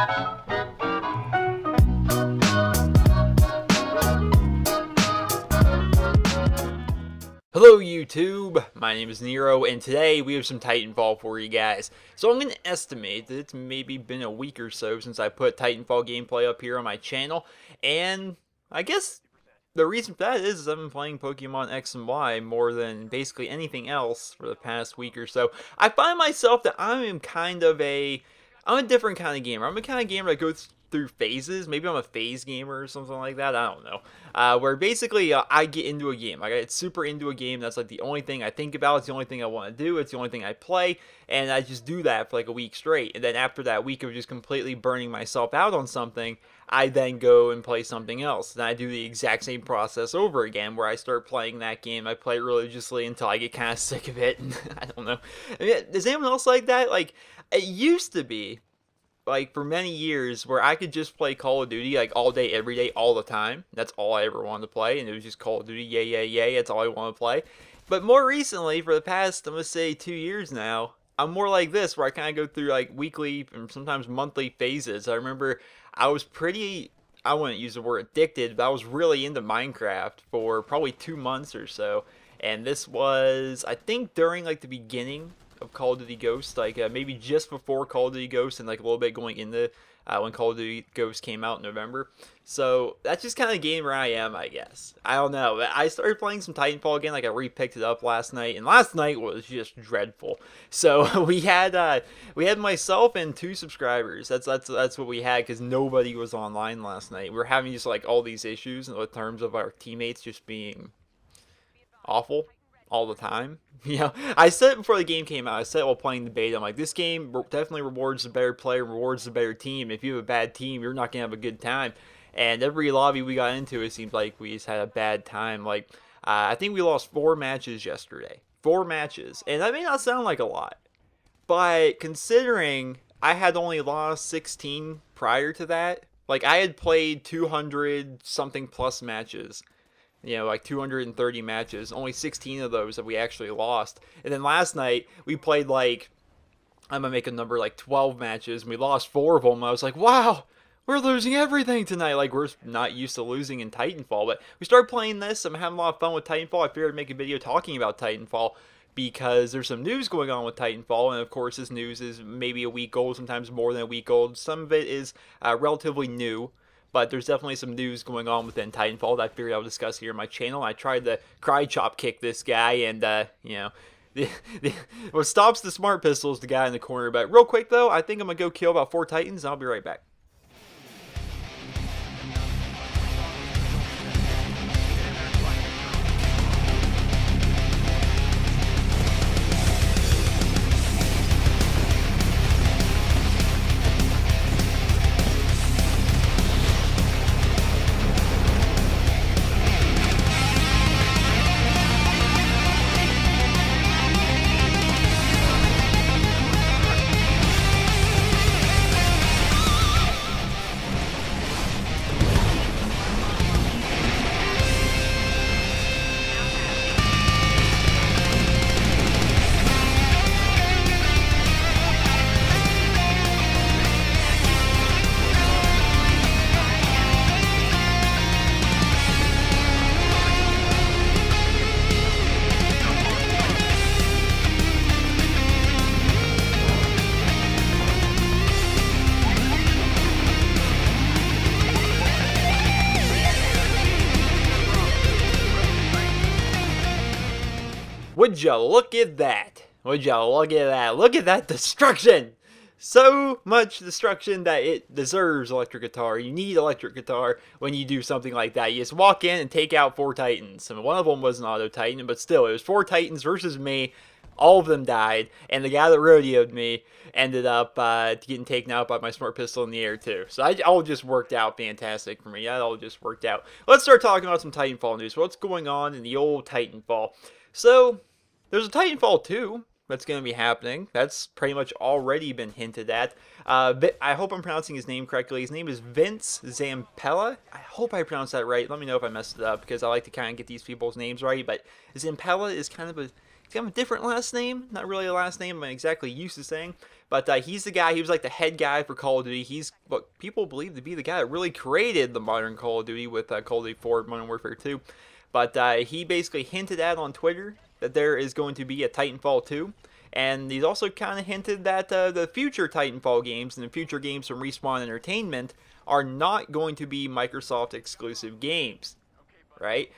Hello YouTube, my name is Nero, and today we have some Titanfall for you guys. So I'm going to estimate that it's maybe been a week or so since I put Titanfall gameplay up here on my channel, and I guess the reason for that is I've been playing Pokemon X and Y more than basically anything else for the past week or so. I find myself that I'm a different kind of gamer. I'm a kind of gamer that goes through phases. Maybe I'm a phase gamer or something like that. I don't know. Where basically I get into a game. I get super into a game. That's like the only thing I think about. It's the only thing I want to do. It's the only thing I play. And I just do that for like a week straight. And then after that week of just completely burning myself out on something, I then go and play something else. And I do the exact same process over again, where I start playing that game. I play it religiously until I get kind of sick of it. And I don't know. I mean, is anyone else like that? Like, it used to be, like, for many years where I could just play Call of Duty, like, all day, every day, all the time. That's all I ever wanted to play, and it was just Call of Duty, yay, yay, yay, that's all I want to play. But more recently, for the past, I'm going to say 2 years now, I'm more like this, where I kind of go through, like, weekly and sometimes monthly phases. I remember I was I wouldn't use the word addicted, but I was really into Minecraft for probably 2 months or so. And this was, I think, during, like, the beginning of Call of Duty Ghosts, like maybe just before Call of Duty Ghosts and like a little bit going into when Call of Duty Ghosts came out in November. So that's just kind of the game where I am, I guess. I don't know. I started playing some Titanfall again. Like, I re-picked it up last night, and last night was just dreadful. So we had myself and 2 subscribers. That's what we had, because nobody was online last night. We were having just like all these issues in terms of our teammates just being awful all the time. You know, I said it before the game came out, I said while playing the beta, I'm like, this game definitely rewards the better player, rewards the better team. If you have a bad team, you're not going to have a good time. And every lobby we got into, it seemed like we just had a bad time. Like, I think we lost 4 matches yesterday. 4 matches. And that may not sound like a lot, but considering I had only lost 16 prior to that, like, I had played 200 something plus matches. You know, like 230 matches. Only 16 of those that we actually lost. And then last night, we played like, I'm going to make a number, like 12 matches. And we lost 4 of them. I was like, wow, we're losing everything tonight. Like, we're not used to losing in Titanfall. But we started playing this. I'm having a lot of fun with Titanfall. I figured I'd make a video talking about Titanfall, because there's some news going on with Titanfall. And of course, this news is maybe a week old, sometimes more than a week old. Some of it is relatively new. But there's definitely some news going on within Titanfall that I figured I would discuss here on my channel. I tried to cry chop kick this guy, and, you know, what stops the smart pistol is the guy in the corner. But real quick, though, I think I'm going to go kill about 4 Titans, and I'll be right back. Would you look at that? Would you look at that? Look at that destruction! So much destruction that it deserves electric guitar. You need electric guitar when you do something like that. You just walk in and take out 4 Titans. I mean, one of them was an auto Titan, but still, it was 4 Titans versus me. All of them died, and the guy that rodeoed me ended up getting taken out by my smart pistol in the air too. So it all just worked out fantastic for me. That all just worked out. Let's start talking about some Titanfall news. What's going on in the old Titanfall? So there's a Titanfall 2 that's going to be happening. That's pretty much already been hinted at. I hope I'm pronouncing his name correctly. His name is Vince Zampella. I hope I pronounced that right. Let me know if I messed it up, because I like to kind of get these people's names right. But Zampella is kind of a kind of a different last name. Not really a last name I'm exactly used to saying. But he's the guy, he was like the head guy for Call of Duty. He's what people believe to be the guy that really created the modern Call of Duty with Call of Duty 4, Modern Warfare 2. But he basically hinted at on Twitter that there is going to be a Titanfall 2. And he's also kind of hinted that the future Titanfall games and the future games from Respawn Entertainment are not going to be Microsoft exclusive games. Right?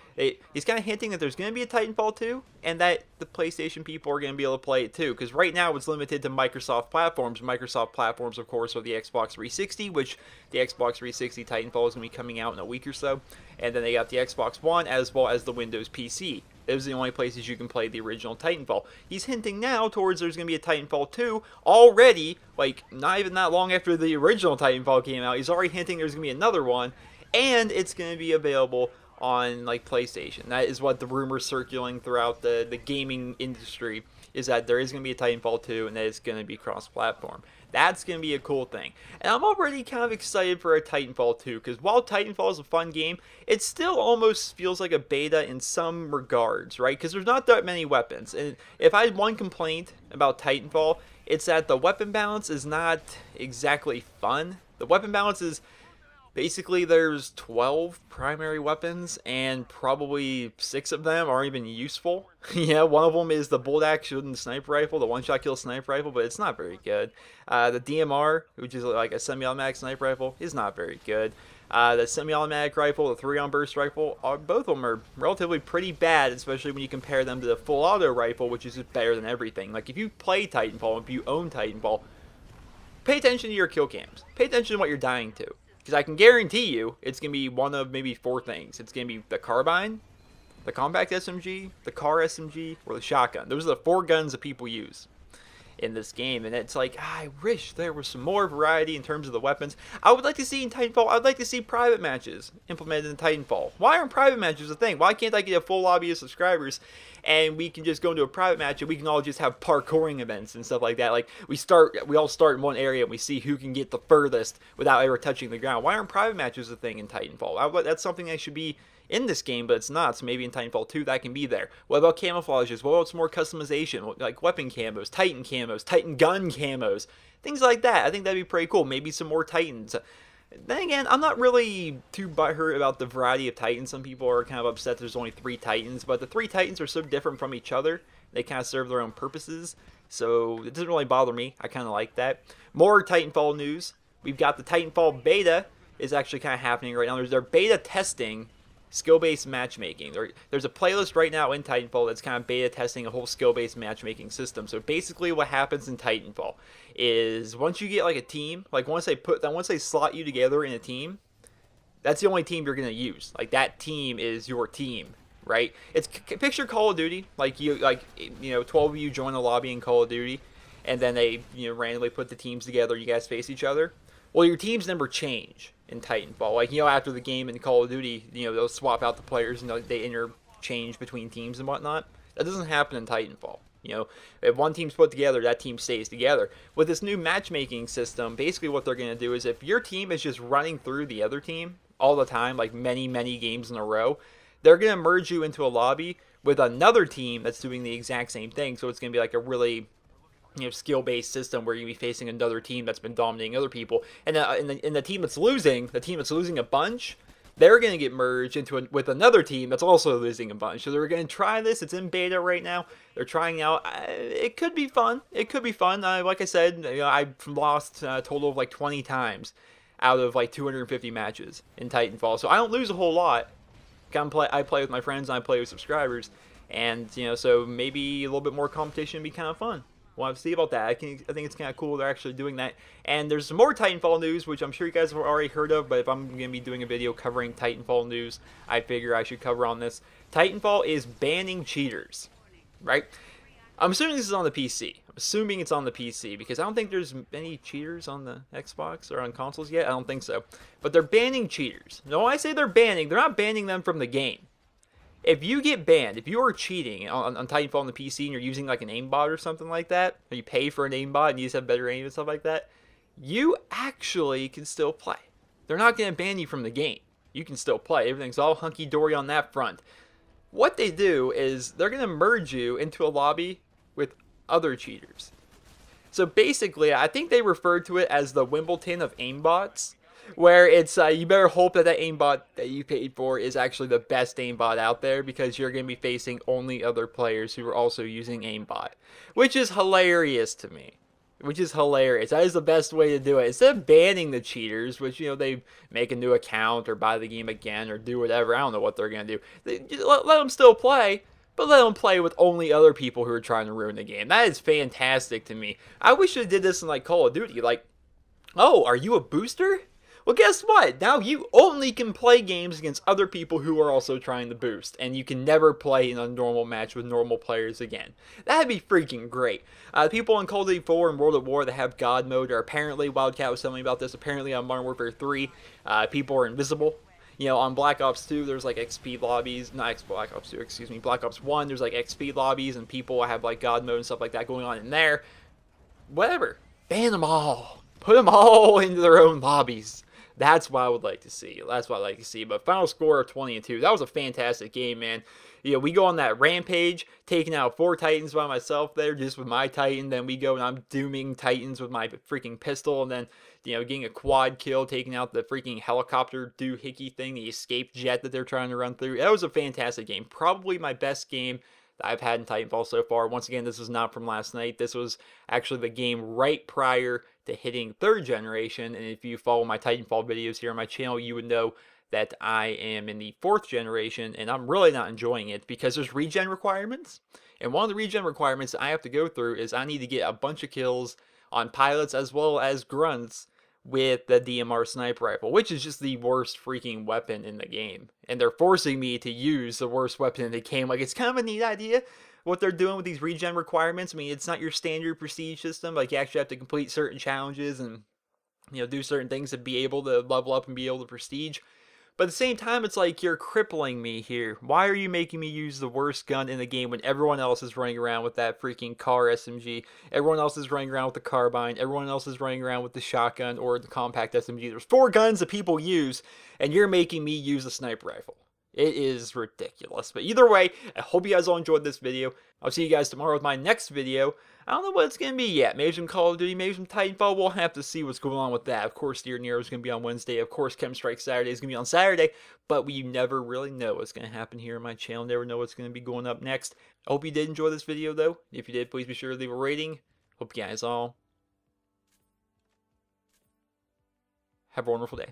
He's kind of hinting that there's going to be a Titanfall 2 and that the PlayStation people are going to be able to play it too. Because right now it's limited to Microsoft platforms. Microsoft platforms, of course, are the Xbox 360, which the Xbox 360 Titanfall is going to be coming out in a week or so. And then they got the Xbox One as well as the Windows PC. Those are the only places you can play the original Titanfall. He's hinting now towards there's going to be a Titanfall 2 already, like not even that long after the original Titanfall came out. He's already hinting there's going to be another one, and it's going to be available on like PlayStation. That is what the rumors circulating throughout the gaming industry is, that there is going to be a Titanfall 2 and that it's going to be cross-platform. That's going to be a cool thing. And I'm already kind of excited for a Titanfall 2 because while Titanfall is a fun game, it still almost feels like a beta in some regards, right? Because there's not that many weapons. And if I had one complaint about Titanfall, it's that the weapon balance is not exactly fun. The weapon balance is basically there's 12 primary weapons and probably 6 of them aren't even useful. Yeah, one of them is the bolt action sniper rifle, the one-shot kill sniper rifle, but it's not very good. The DMR, which is like a semi-automatic sniper rifle, is not very good. The semi-automatic rifle, the 3-round burst rifle, both of them are relatively pretty bad, especially when you compare them to the full auto rifle, which is just better than everything. Like if you play Titanfall, if you own Titanfall, pay attention to your kill cams. Pay attention to what you're dying to. Because I can guarantee you, it's going to be one of maybe 4 things. It's going to be the carbine, the compact SMG, the car SMG, or the shotgun. Those are the 4 guns that people use in this game. And it's like, I wish there was some more variety in terms of the weapons. I would like to see in Titanfall, I'd like to see private matches implemented in Titanfall. Why aren't private matches a thing? Why can't I get a full lobby of subscribers and we can just go into a private match and we can all just have parkouring events and stuff like that? Like we all start in one area and we see who can get the furthest without ever touching the ground. Why aren't private matches a thing in Titanfall? That's something that should be in this game, but it's not. So maybe in Titanfall 2 that can be there. What about camouflages? What about some more customization, like weapon camos, Titan gun camos, things like that? I think that'd be pretty cool. Maybe some more Titans. Then again, I'm not really too butthurt about the variety of Titans. Some people are kind of upset there's only 3 Titans, but the 3 Titans are so different from each other. They kind of serve their own purposes, so it doesn't really bother me. I kind of like that. More Titanfall news. We've got the Titanfall beta is actually kind of happening right now. They're beta testing skill-based matchmaking. There's a playlist right now in Titanfall that's kind of beta testing a whole skill-based matchmaking system. So basically what happens in Titanfall is once you get like a team, like once they slot you together in a team, that's the only team you're going to use. Like that team is your team, right? It's picture Call of Duty, like 12 of you join a lobby in Call of Duty and then they randomly put the teams together, you guys face each other. Well, your team's number change in Titanfall. Like, after the game in Call of Duty, they'll swap out the players and they interchange between teams and whatnot. That doesn't happen in Titanfall. If one team's put together, that team stays together. With this new matchmaking system, basically what they're going to do is if your team is just running through the other team all the time, like many, many games in a row, they're going to merge you into a lobby with another team that's doing the exact same thing. So it's going to be like a really skill-based system where you'll be facing another team that's been dominating other people, and the team that's losing, a bunch, they're going to get merged with another team that's also losing a bunch. So they're going to try this. It's in beta right now. They're trying out. It could be fun. Like I said, I've lost a total of like 20 times out of like 250 matches in Titanfall. So I don't lose a whole lot. I play with my friends and I play with subscribers, and so maybe a little bit more competition would be kind of fun. We'll have to see about that. I think it's kind of cool they're actually doing that. And there's some more Titanfall news, which I'm sure you guys have already heard of, but if I'm going to be doing a video covering Titanfall news, I figure I should cover on this. Titanfall is banning cheaters, right? I'm assuming this is on the PC. I'm assuming it's on the PC because I don't think there's any cheaters on the Xbox or on consoles yet. I don't think so. But they're banning cheaters. No, when I say they're not banning them from the game. If you get banned, if you are cheating on Titanfall on the PC and you're using like an aimbot or something like that, or you pay for an aimbot and you just have better aim and stuff like that, you actually can still play. They're not going to ban you from the game. You can still play. Everything's all hunky-dory on that front. what they do is they're going to merge you into a lobby with other cheaters. So basically, I think they referred to it as the Wimbledon of aimbots, where it's you better hope that that aimbot that you paid for is actually the best aimbot out there, because you're going to be facing only other players who are also using aimbot, which is hilarious to me. Which is hilarious. That is the best way to do it. Instead of banning the cheaters, which, you know, they make a new account or buy the game again or do whatever. I don't know what they're going to do. Let them still play, but let them play with only other people who are trying to ruin the game. That is fantastic to me. I wish they did this in, like, Call of Duty. Like, oh, are you a booster? Well, guess what? Now you only can play games against other people who are also trying to boost, and you can never play in a normal match with normal players again. That'd be freaking great. People in Call of Duty 4 and World at War that have God mode are apparently, Wildcat was telling me about this, apparently on Modern Warfare 3, people are invisible. You know, on Black Ops 2, there's like XP lobbies, not Black Ops 2, excuse me, Black Ops 1, there's like XP lobbies, and people have like God mode and stuff like that going on in there. Whatever. Ban them all. Put them all into their own lobbies. That's what I would like to see. That's what I'd like to see. But final score of 20-2. That was a fantastic game, man. You know, we go on that rampage, taking out 4 Titans by myself there, just with my Titan. Then we go and I'm dooming Titans with my freaking pistol. And then, you know, getting a quad kill, taking out the freaking helicopter doohickey thing, the escape jet that they're trying to run through. That was a fantastic game. Probably my best game that I've had in Titanfall so far. Once again, this is not from last night. This was actually the game right prior to hitting 3rd generation, and if you follow my Titanfall videos here on my channel, you would know that I am in the 4th generation, and I'm really not enjoying it because there's regen requirements, and one of the regen requirements I have to go through is I need to get a bunch of kills on pilots as well as grunts with the DMR sniper rifle, which is just the worst freaking weapon in the game, and they're forcing me to use the worst weapon in the game. Like, it's kind of a neat idea what they're doing with these regen requirements. I mean, it's not your standard prestige system. Like, you actually have to complete certain challenges and, you know, do certain things to be able to level up and be able to prestige. But at the same time, it's like, you're crippling me here. Why are you making me use the worst gun in the game when everyone else is running around with that freaking car SMG? Everyone else is running around with the carbine. Everyone else is running around with the shotgun or the compact SMG. There's 4 guns that people use, and you're making me use a sniper rifle. It is ridiculous. But either way, I hope you guys all enjoyed this video. I'll see you guys tomorrow with my next video. I don't know what it's going to be yet. Maybe some Call of Duty, maybe some Titanfall. We'll have to see what's going on with that. Of course, Dear Nero is going to be on Wednesday. Of course, Chem Strike Saturday is going to be on Saturday. But we never really know what's going to happen here on my channel. Never know what's going to be going up next. I hope you did enjoy this video, though. If you did, please be sure to leave a rating. Hope you guys all have a wonderful day.